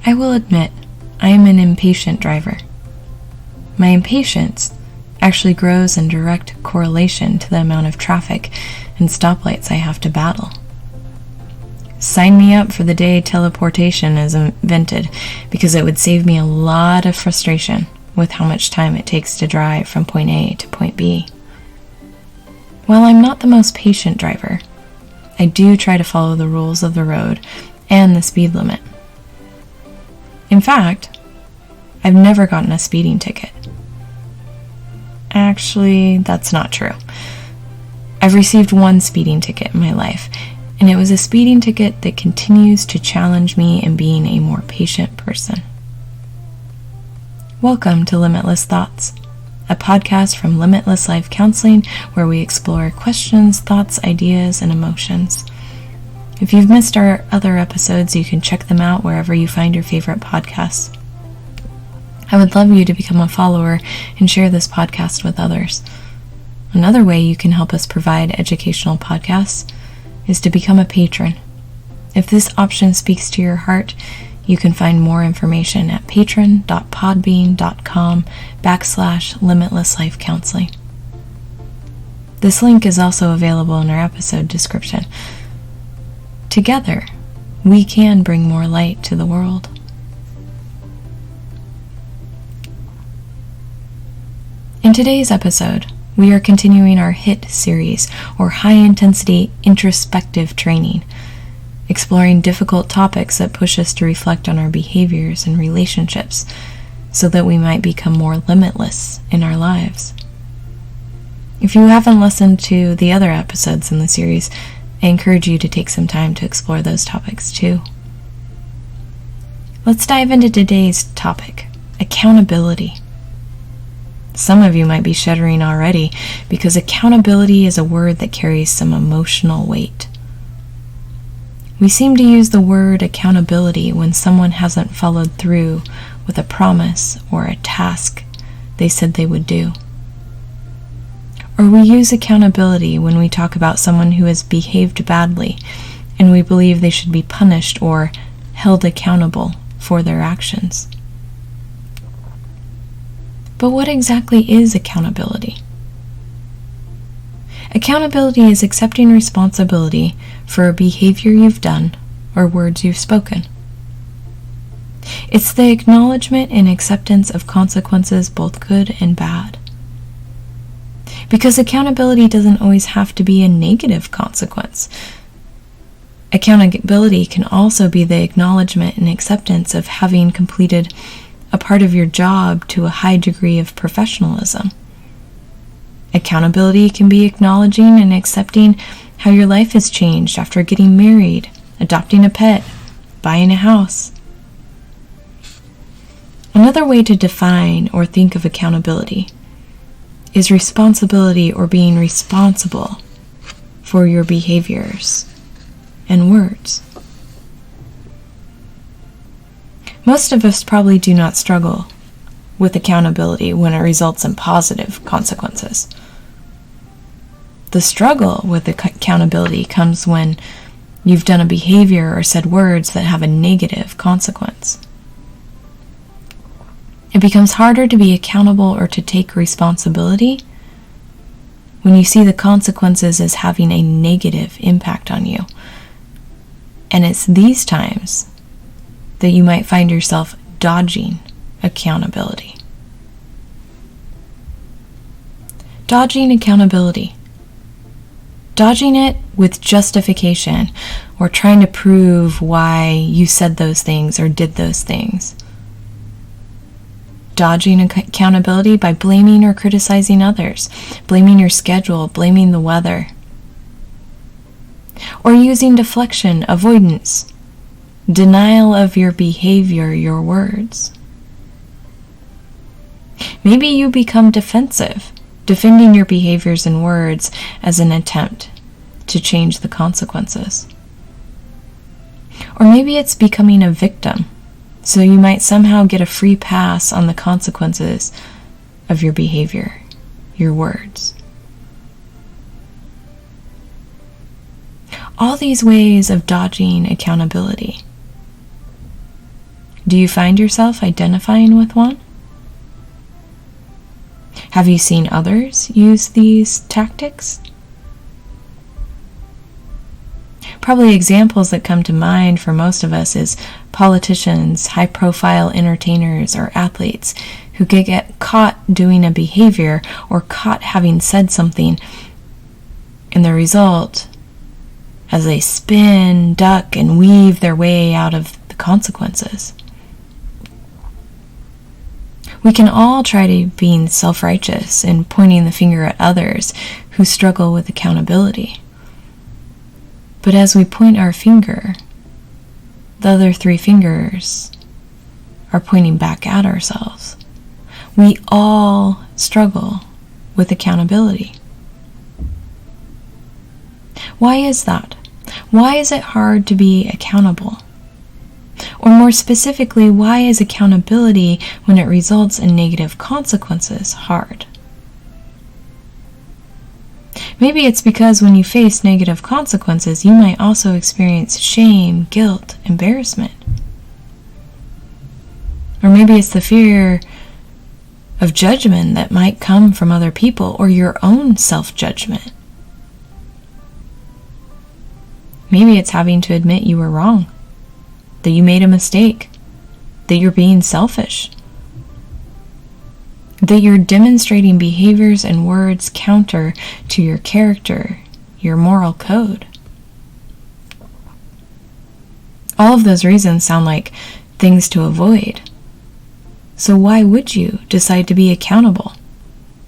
I will admit, I am an impatient driver. My impatience actually grows in direct correlation to the amount of traffic and stoplights I have to battle. Sign me up for the day teleportation is invented, because it would save me a lot of frustration with how much time it takes to drive from point A to point B. While I'm not the most patient driver, I do try to follow the rules of the road and the speed limit. In fact, I've never gotten a speeding ticket. Actually, that's not true. I've received one speeding ticket in my life, and it was a speeding ticket that continues to challenge me in being a more patient person. Welcome to Limitless Thoughts, a podcast from Limitless Life Counseling where we explore questions, thoughts, ideas, and emotions. If you've missed our other episodes, you can check them out wherever you find your favorite podcasts. I would love you to become a follower and share this podcast with others. Another way you can help us provide educational podcasts is to become a patron. If this option speaks to your heart, you can find more information at patron.podbean.com/Limitless Life Counseling. This link is also available in our episode description. Together, we can bring more light to the world. In today's episode, we are continuing our HIIT Series, or High Intensity Introspective Training, exploring difficult topics that push us to reflect on our behaviors and relationships so that we might become more limitless in our lives. If you haven't listened to the other episodes in the series, I encourage you to take some time to explore those topics too. Let's dive into today's topic, accountability. Some of you might be shuddering already because accountability is a word that carries some emotional weight. We seem to use the word accountability when someone hasn't followed through with a promise or a task they said they would do. Or we use accountability when we talk about someone who has behaved badly and we believe they should be punished or held accountable for their actions. But what exactly is accountability? Accountability is accepting responsibility for a behavior you've done or words you've spoken. It's the acknowledgement and acceptance of consequences, both good and bad. Because accountability doesn't always have to be a negative consequence. Accountability can also be the acknowledgement and acceptance of having completed a part of your job to a high degree of professionalism. Accountability can be acknowledging and accepting how your life has changed after getting married, adopting a pet, buying a house. Another way to define or think of accountability is responsibility or being responsible for your behaviors and words. Most of us probably do not struggle with accountability when it results in positive consequences. The struggle with accountability comes when you've done a behavior or said words that have a negative consequence. It becomes harder to be accountable or to take responsibility when you see the consequences as having a negative impact on you. And it's these times that you might find yourself dodging accountability. Dodging accountability. Dodging it with justification or trying to prove why you said those things or did those things. Dodging accountability by blaming or criticizing others, blaming your schedule, blaming the weather. Or using deflection, avoidance, denial of your behavior, your words. Maybe you become defensive, defending your behaviors and words as an attempt to change the consequences. Or maybe it's becoming a victim, so you might somehow get a free pass on the consequences of your behavior, your words. All these ways of dodging accountability Do you find yourself identifying with one? Have you seen others use these tactics? Probably examples that come to mind for most of us is politicians, high-profile entertainers, or athletes who get caught doing a behavior or caught having said something, and the result, as they spin, duck, and weave their way out of the consequences. We can all try to be self-righteous and pointing the finger at others who struggle with accountability. But as we point our finger, the other 3 fingers are pointing back at ourselves. We all struggle with accountability. Why is that? Why is it hard to be accountable? Or more specifically, why is accountability, when it results in negative consequences, hard? Maybe it's because when you face negative consequences, you might also experience shame, guilt, embarrassment. Or maybe it's the fear of judgment that might come from other people or your own self-judgment. Maybe it's having to admit you were wrong, that you made a mistake, that you're being selfish, that you're demonstrating behaviors and words counter to your character, your moral code. All of those reasons sound like things to avoid. So why would you decide to be accountable,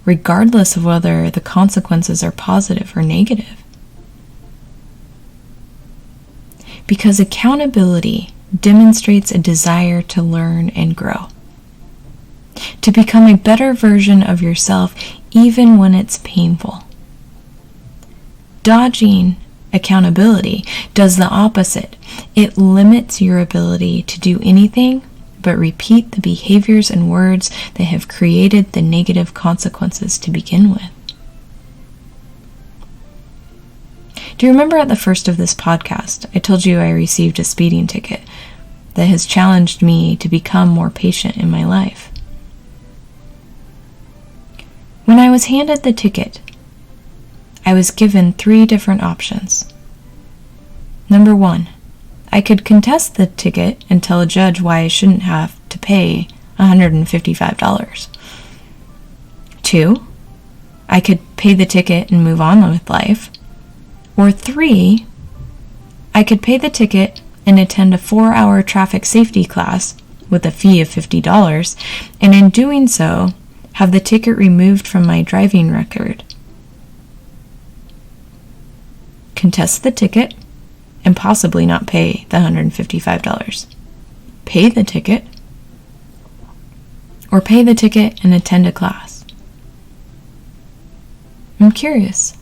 regardless of whether the consequences are positive or negative? Because accountability demonstrates a desire to learn and grow, to become a better version of yourself even when it's painful. Dodging accountability does the opposite. It limits your ability to do anything but repeat the behaviors and words that have created the negative consequences to begin with. Do you remember at the first of this podcast, I told you I received a speeding ticket that has challenged me to become more patient in my life? When I was handed the ticket, I was given 3 different options. Number 1, I could contest the ticket and tell a judge why I shouldn't have to pay $155. 2, I could pay the ticket and move on with life. Or 3, I could pay the ticket and attend a 4-hour traffic safety class with a fee of $50, and in doing so, have the ticket removed from my driving record. Contest the ticket and possibly not pay the $155. Pay the ticket, or pay the ticket and attend a class. I'm curious.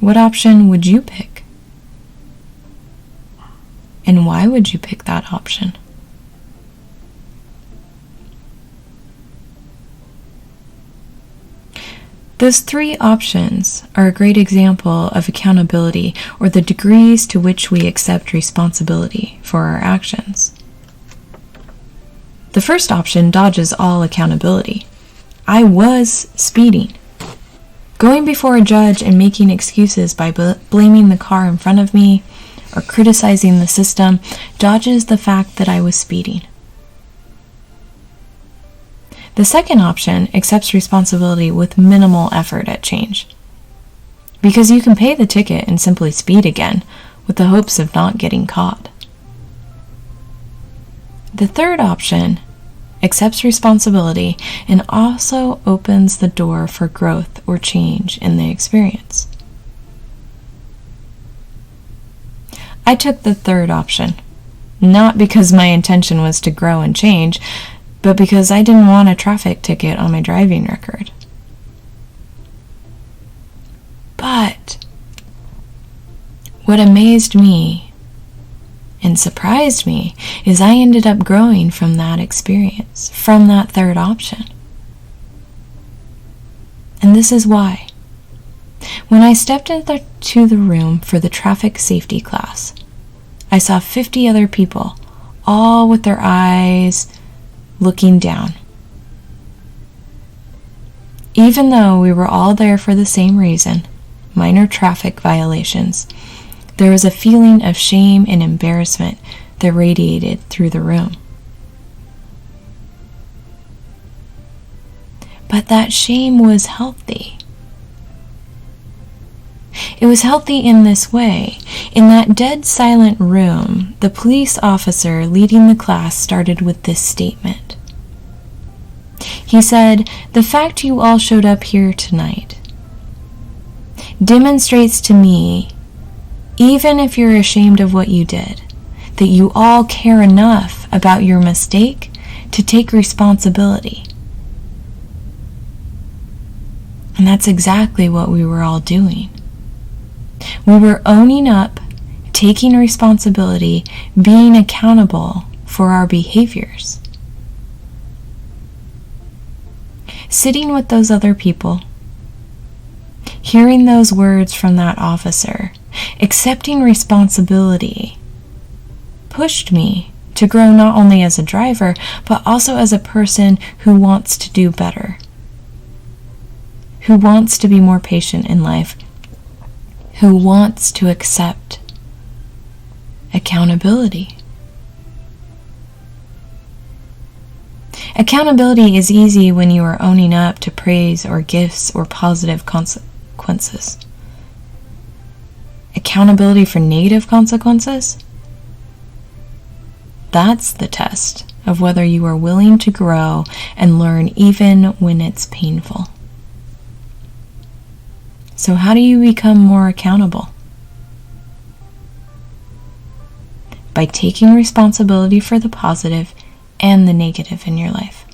What option would you pick? And why would you pick that option? Those 3 options are a great example of accountability, or the degrees to which we accept responsibility for our actions. The first option dodges all accountability. I was speeding. Going before a judge and making excuses by blaming the car in front of me or criticizing the system dodges the fact that I was speeding. The second option accepts responsibility with minimal effort at change, because you can pay the ticket and simply speed again with the hopes of not getting caught. The third option accepts responsibility and also opens the door for growth or change in the experience. I took the third option, not because my intention was to grow and change, but because I didn't want a traffic ticket on my driving record. But what amazed me and surprised me is I ended up growing from that experience, from that third option. And this is why. When I stepped into the room for the traffic safety class, I saw 50 other people, all with their eyes looking down. Even though we were all there for the same reason, minor traffic violations, there was a feeling of shame and embarrassment that radiated through the room. But that shame was healthy. It was healthy in this way. In that dead silent room, the police officer leading the class started with this statement. He said, "The fact you all showed up here tonight demonstrates to me, even if you're ashamed of what you did, that you all care enough about your mistake to take responsibility." And that's exactly what we were all doing. We were owning up, taking responsibility, being accountable for our behaviors. Sitting with those other people, hearing those words from that officer, accepting responsibility, pushed me to grow not only as a driver, but also as a person who wants to do better, who wants to be more patient in life, who wants to accept accountability. Accountability is easy when you are owning up to praise or gifts or positive consequences. Accountability for negative consequences? That's the test of whether you are willing to grow and learn even when it's painful. So how do you become more accountable? By taking responsibility for the positive and the negative in your life.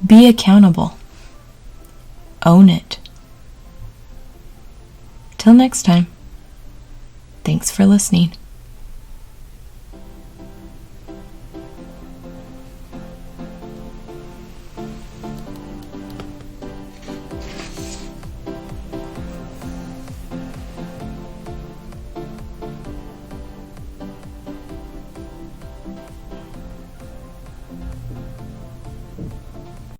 Be accountable. Own it. Till next time, thanks for listening.